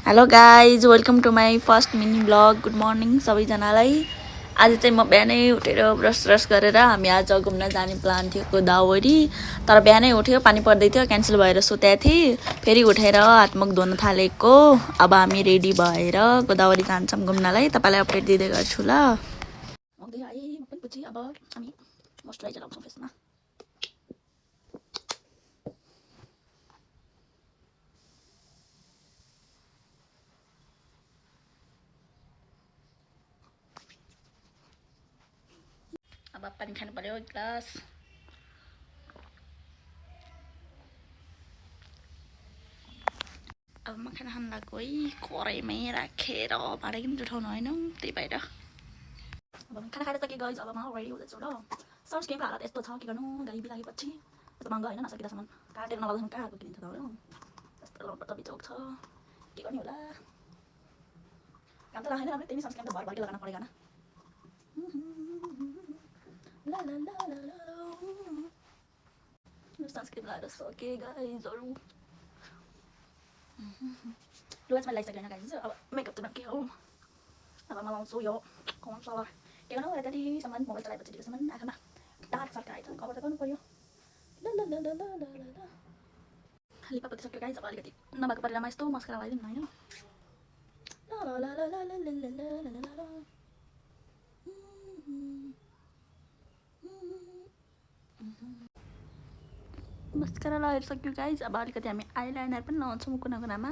Hello guys welcome to my first mini vlog. Good morning सबैजनालाई। आज चाहिँ म बिहानै उठेर ब्रस गरेर हामी आज घुम्न जाने प्लान थियो गोदावरी, तर बिहानै उठ्यो पानी पर्दै थियो क्यान्सल भएर सुतेको थिएँ। फेरि उठेर हातमुख धुन थालेको। अब हामी रेडी भएर गोदावरी जान्छौँ घुम्नलाई। तपाईँलाई अपडेट दिँदै गर्छु ल। आउँदै आएँ म पनि पछि। अब हामी मोइस्चराइजर लाउँछौँ फेसमा। अब पानी खानु पर्यो एक ग्लास। अब म खाना खानु लाग्यो है, कराईमै राखेर भाँडा किन जुठाउनु होइन त्यही भएर। अब खाना खाएर सकेँ गाइज। अब म रेडी हुँदैछु ल। सनस्क्रिनको हालत यस्तो छ, के गर्नु गाडी बिलागेपछि। यस्तो महँगो होइन नसकिँदासम्म काटेर नलाउँदासम्म कहाँको किनिन्छ त हो। यस्तो लाउनुपर्छ बिचोक छ, के गर्ने होला। काम त लाग्दैन राम्रो, त्यही सनस्क्रिन त भरभरि लगाउनु परेगा ना। ला ला ला ला ला सनस्क्रिन लगाएर सकेँ गाइजहरू। लुगा चाहिँ लगाइसकेँ होइन गाइज। अब मेकअप त के हो, अब म लाउँछु यो कमन कलर। के गर्नु त्यतिसम्म मोबाइल चलाएपछि त्यतिसम्म आँखामा डार्क सर्कल आएछ, कभर त गर्नु पर्यो। ल ल ल ल ल ल ल ल लिपा पतिसक्यो गाइज। अब अलिकति नभएको परिलामा यस्तो मस्कारा लगाइदिनु होइन। ल ल ल ल ल ल ल ल ल ल मस्कारा लगाइसक्यो गाइज। अब अलिकति हामी आइलाइनर पनि लगाउँछौँ कुना कुनामा।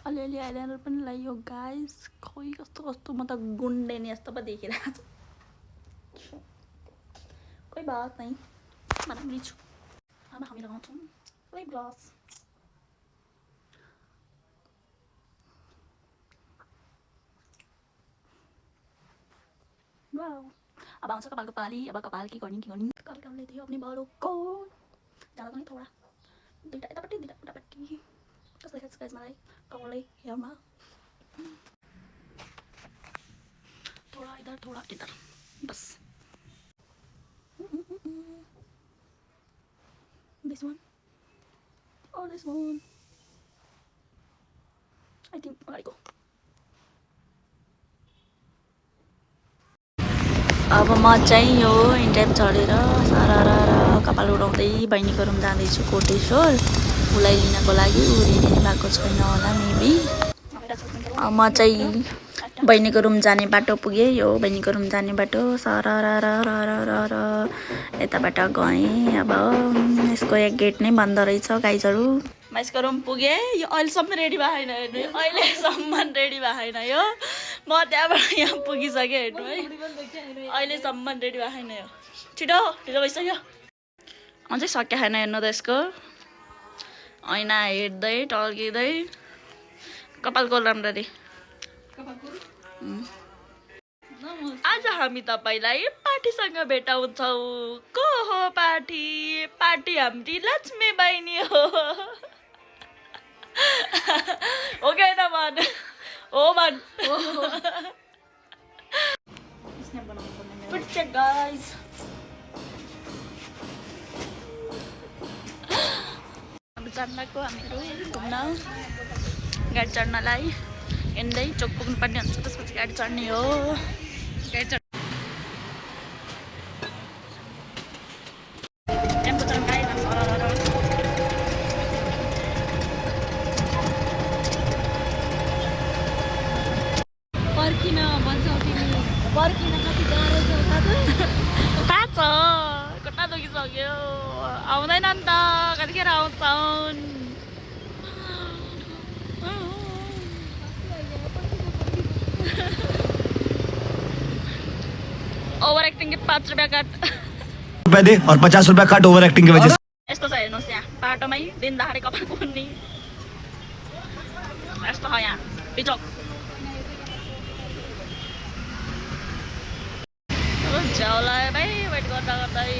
अलिअलि आइलाइनर पनि लगाइयो गाइज। खोइ कस्तो कस्तो म त गुन्डे नि जस्तो पो देखिरहेको छु। कोही बात नहीं, म राम्री छु। अब हामी लगाउँछौँ लिप ग्लस। वाउ, अब आउँछ कपालको पाली। अब कपाल के गर्ने कपालले थियो अपने बालों को जाँदा पनि थोडा दुईटा यतापट्टि दुईटा उतापट्टि। कस्तो देखाएको छ गाइज मलाई कपालै हेयरमा। थोड़ा इधर थोड़ा इधर बस। This one or this one, I think I go. अब म चाहिँ यो इन्टाइप चढेर सारा कपाल उडाउँदै बहिनीको रुम जाँदैछु कोटेश्वर उसलाई लिनको लागि। ऊ रेडी भएको छैन होला मेबी। म चाहिँ बहिनीको रुम जाने बाटो पुगेँ। यो बहिनीको रुम जाने बाटो सारा यताबाट गएँ। अब यसको एक गेट नै बन्द रहेछ गाइजहरू। म यसको रुम पुगेँ। यो अहिलेसम्म रेडी भएन हेर्नु, अहिलेसम्म रेडी भएन यो। म त्यहाँबाट यहाँ पुगिसकेँ हेर्नु है, अहिलेसम्म रेडी भएन यो। छिटो ढिलो भइसक्यो। अझै सकिया छैन हेर्नु त यसको ऐना हेर्दै टल्किँदै कपालको राम्ररी। आज हामी तपाईँलाई पार्टीसँग भेटाउँछौँ। को हो पार्टी? पार्टी हाम्री लक्ष्मी बहिनी हो। हो कि होइन भन? हो भन। Foot check guys. अब जान लाग्यो हामीहरू घुम्न गाडी चढ्नलाई। हिँड्दै चोक पुग्नुपर्ने हुन्छ, त्यसपछि गाडी चढ्ने हो। गाडी टेम्पो चढ्नु गाडी पर्खिन कति गाह्रो छ थाहा छ। खुट्टा दुखिसक्यो, आउँदैन नि त, कतिखेर आउँछन्। ओभर एक्टिङ के 5 रुपियाँ काट दे और 50 रुपया काट ओभर एक्टिङ के वजह से। यस्तो छ हेर्नुहोस्, यहाँ बाटोमै दिनदहाडे कपाल कुन्नी यस्तो छ यहाँ बिचोक। झ्याउलाई भाइ वेट गर्दा गर्दै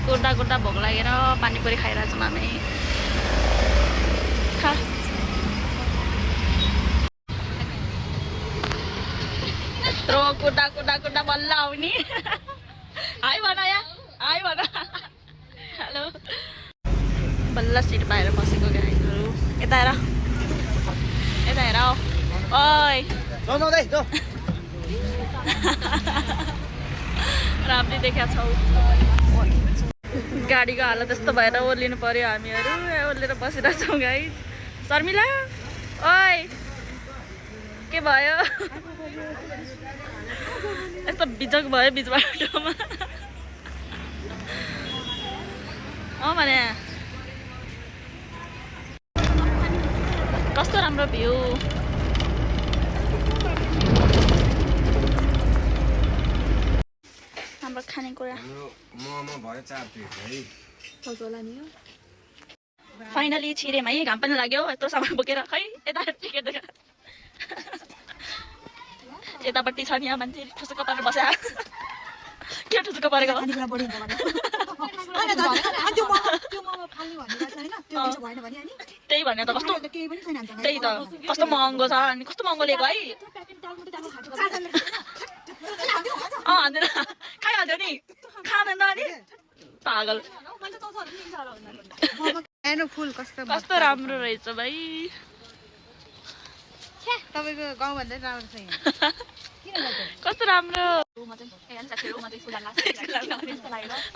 कुर्दा कुर्दा भोक लागेर पानीपुरी खाइरहेको छौँ हामी। यत्रो कुर्दा कुर्दा कुर्दा बल्ल आउने। हाई बल्ल सिट पाएर बसेको गाईहरू यता हेर ओइ राम्ररी देख्या छौ गाडीको हालत यस्तो भएर ओर्लिनु पर्यो हामीहरू ओर्लेर बसिरहेछौँ गाई शर्मिला ओइ के भयो यस्तो बिजोक भयो बिच बाटोमा भने कस्तो राम्रो भ्यू हाम्रो खानेकुरा फाइनली छिरेम है घाम पनि लाग्यो यत्रो सामान बोकेर खै यता टिकट देखेर यतापट्टि छ नि यहाँ मान्छे ठुसुक्क पारेर बस्या के ठुसुक्क परेको त्यही भने त कस्तो त्यही त कस्तो महँगो छ अनि कस्तो महँगो लिएको है खाइहाल्थ्यो नि खाँदैन अनि पागल कस्तो राम्रो रहेछ भाइ तपाईको गाउँभन्दा राम्रो छ यहाँ कस्तो राम्रो कस्तो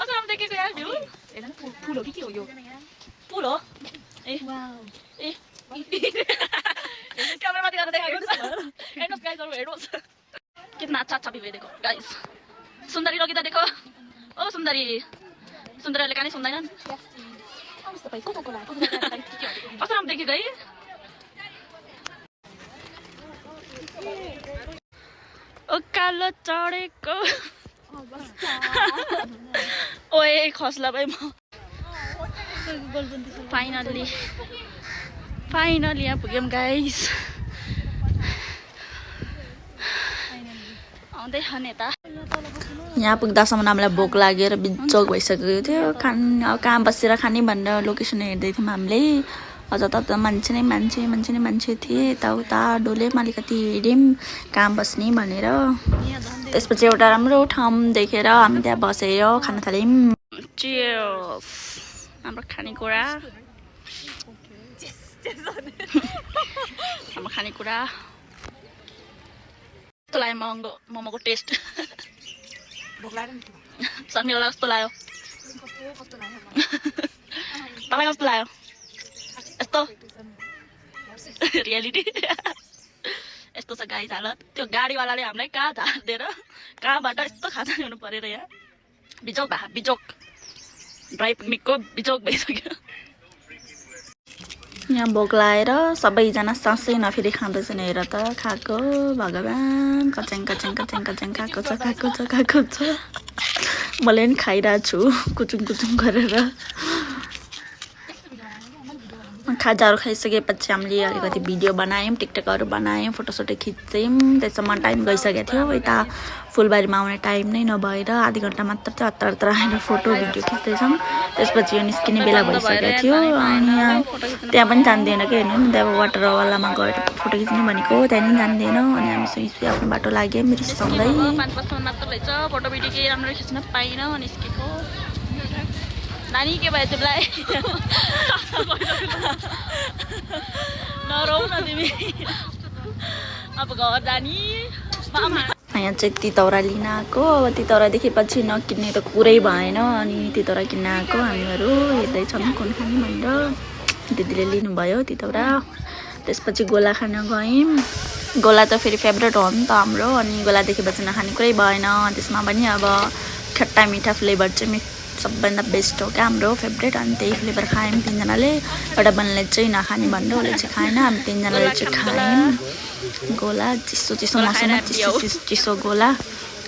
राम्रो देखेको यार भ्यू फुल हो कि के हो यो फुल हो ए क्यामेरामाथि गरेर देखाएको हेर्नुहोस् गाइजहरू हेर्नुहोस् कितना अच्छा अच्छा भ्यू देखो गाइस सुन्दरी लगिता देखो ओ सुन्दरीहरूले कहाँ सुन्दैनन् कस्तो राम्रो देखेको है उकालो चढेको ओए खस्ला भाइ म फाइनल्ली यहाँ पुग्यौँ गाइस आउँदै खाने त यहाँ पुग्दासम्म हामीलाई भोक लागेर बिजोक भइसकेको थियो अब कहाँ बसेर खाने भनेर लोकेसन हेर्दै थियौँ हामीले अझ त मान्छे नै मान्छे थिए यताउता डोल्यौँ अलिकति हेऱ्यौँ कहाँ बस्ने भनेर त्यसपछि एउटा राम्रो ठाउँ देखेर हामी त्यहाँ बसेर खान थाल्यौँ चियर्स हाम्रो खानेकुरा कस्तो लाग्यो मोमोको टेस्ट शर्मिलालाई कस्तो लाग्यो तपाईँ कस्तो लाग्यो यस्तो रियालिटी यस्तो छ गाई हालत त्यो गाडीवालाले हामीलाई कहाँ झारिदिएर कहाँबाट यस्तो खाजा ल्याउनु परेर यहाँ बिजोक ड्राई पिकनिकको बिजोक भइसक्यो यहाँ भोक लाएर सबैजना सासै नफेरि खाँदैछन् हेर त खाएको भगवान् कच्याङ खाएको छ मैले पनि खाइरहेको छु कुचुङ गरेर खाजाहरू खाइसकेपछि हामीले अलिकति भिडियो बनायौँ टिकटकहरू बनायौँ फोटोसोटो खिच्यौँ त्यसमा टाइम गइसकेको थियो यता फुलबारीमा आउने टाइम नै नभएर आधी घन्टा मात्र चाहिँ हतार आएर फोटो भिडियो खिच्दैछौँ त्यसपछि यो निस्किने बेला भइसकेको थियो अनि यहाँ त्यहाँ पनि जान्दैन क्या हेर्नु नि त्यहाँ वाटरवालामा गएर फोटो खिच्नु भनेको त्यहाँ पनि जान्दैन अनि हामी सुई आफ्नो बाटो लाग्यौँ रिसाउँदै 5 बज्न मात्र रहेछ फोटो भिडियो केही राम्रो खिच्न पाइनँ निस्केको नानी के भयो तिमीलाई नरौ न तिमी अब घर जानी यहाँ चाहिँ तितौरा लिन आएको अब तितौरा देखेपछि नकिन्ने त कुरै भएन अनि तितौरा किन्न आएको हामीहरू हेर्दैछौँ कुन खाने भनेर दिदीले लिनुभयो तितौरा त्यसपछि गोला खान गयौँ गोला त फेरि फेभरेट हो नि त हाम्रो अनि गोला देखेपछि नखाने कुरै भएन त्यसमा पनि अब खट्टा मिठा फ्लेभर चाहिँ सबभन्दा बेस्ट हो क्या हाम्रो फेभरेट अनि त्यही फ्लेभर खायौँ तिनजनाले एउटा बन्नेले चाहिँ नखाने भनेर उसले चाहिँ खाएन हामी तिनजनाले चाहिँ खायौँ गोला चिसो मौसममा चिसो गोला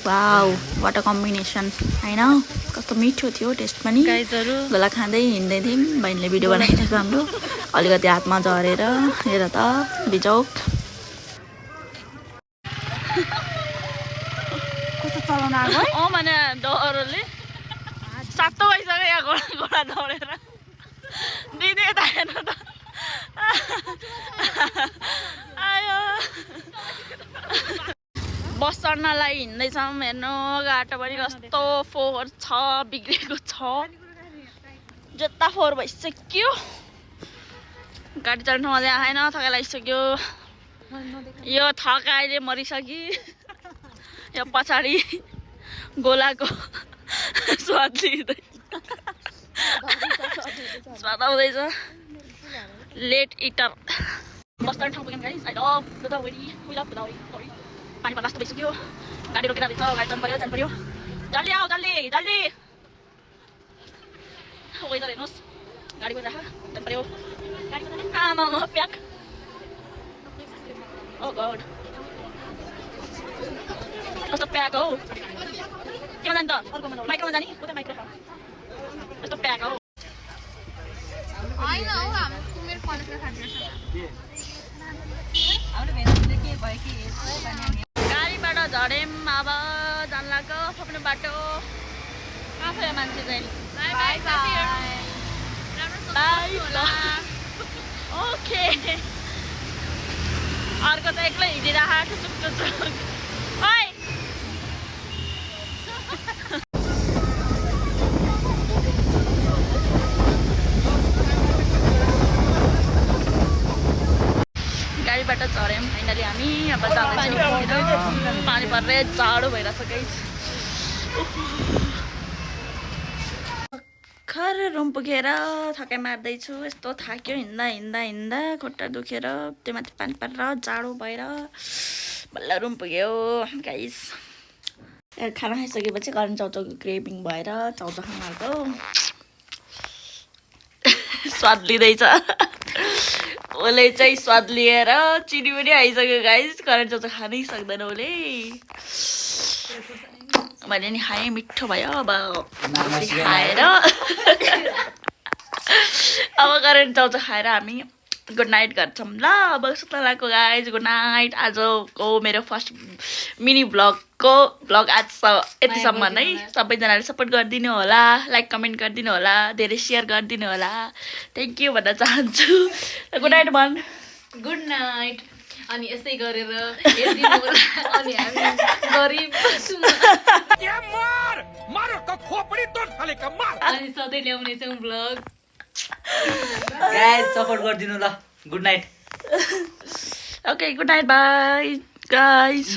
वाउ वाट अ कम्बिनेसन होइन कस्तो मिठो थियो टेस्ट पनि गोला खाँदै हिँड्दै थियौँ बहिनीले भिडियो बनाइरहेको हाम्रो अलिकति हातमा झरेर हेर त बिजोक कस्तो चलाउन आएको भने डरले सातो भइसक्यो यहाँ घोडा दौडेर दिदी यता हेर्नु त आयो बस चढ्नलाई हिँड्दैछौँ हेर्नु घाटो पनि कस्तो फोहोर छ बिग्रेको छ जुत्ता फोहोर भइसक्यो गाडी चढ्न मजा आएन थकाइ लागिसक्यो यो थकाइले मरिसकि यो पछाडि गोलाको स्वाद आउँदैछ लेट इटर बस्दा ठाउँ पुग्यौँ guys I love Godavari we love Godavari पानी पर्न जस्तो भइसक्यो गाडी रोकेर रहेछ गाडी जानु पर्यो जल्दी आऊ जल्दी वेदर हेर्नुहोस् गाडी गएर जानु पर्यो आमा प्याक ओ गड कस्तो प्याक हौ केमा जाने त माइक्रोमा जाने उता माइक्रो कस्तो प्याक हौ होइन हौ हामी कुमेर कलेजमा खान्छ गाडीबाट झऱ्यौँ अब जान लाग्यो फक्नु बाटो आफै मान्छे चाहिँ ओके अर्को त एक्लै हिँडिरहेको टुचुक ओइ गाडीबाट झऱ्यौँ फाइनली हामी अब जाँदैछौँ पानी पर्ने जाडो भइरहेछ गाइस भर्खर रुम पुगेर थकाइ मार्दैछु यस्तो थाक्यो हिँड्दा खुट्टा दुखेर त्यो माथि पानी परेर जाडो भएर बल्ल रुम पुग्यो गाइस खाना खाइसकेपछि करेन्ट चाउचाउको क्रेभिङ भएर चाउचाउ खान लाग्यो स्वाद लिँदैछ उसले चाहिँ स्वाद लिएर चिनी पनि आइसक्यो गाइस करेन्ट चाउचाउ खानै सक्दैन उसले मैले नि खाएँ मिठो भयो अब खाएर अब करेन्ट चाउचाउ खाएर हामी गुड नाइट गर्छौँ ल अब सुत्न लाग्यो गाइज गुड नाइट आजको मेरो फर्स्ट मिनी भ्लग आज यतिसम्म नै सबैजनाले सपोर्ट गरिदिनु होला लाइक कमेन्ट गरिदिनु होला धेरै सेयर गरिदिनु होला थ्याङ्क यू भन्न चाहन्छु गुड नाइट भन गुड नाइट अनि यस्तै गरेर हेरिदिनु होला अनि हामी गरिब अनि सधैँ ल्याउने छौँ भ्लग गाइस सपोर्ट गरिदिनु ल good night okay good night by guys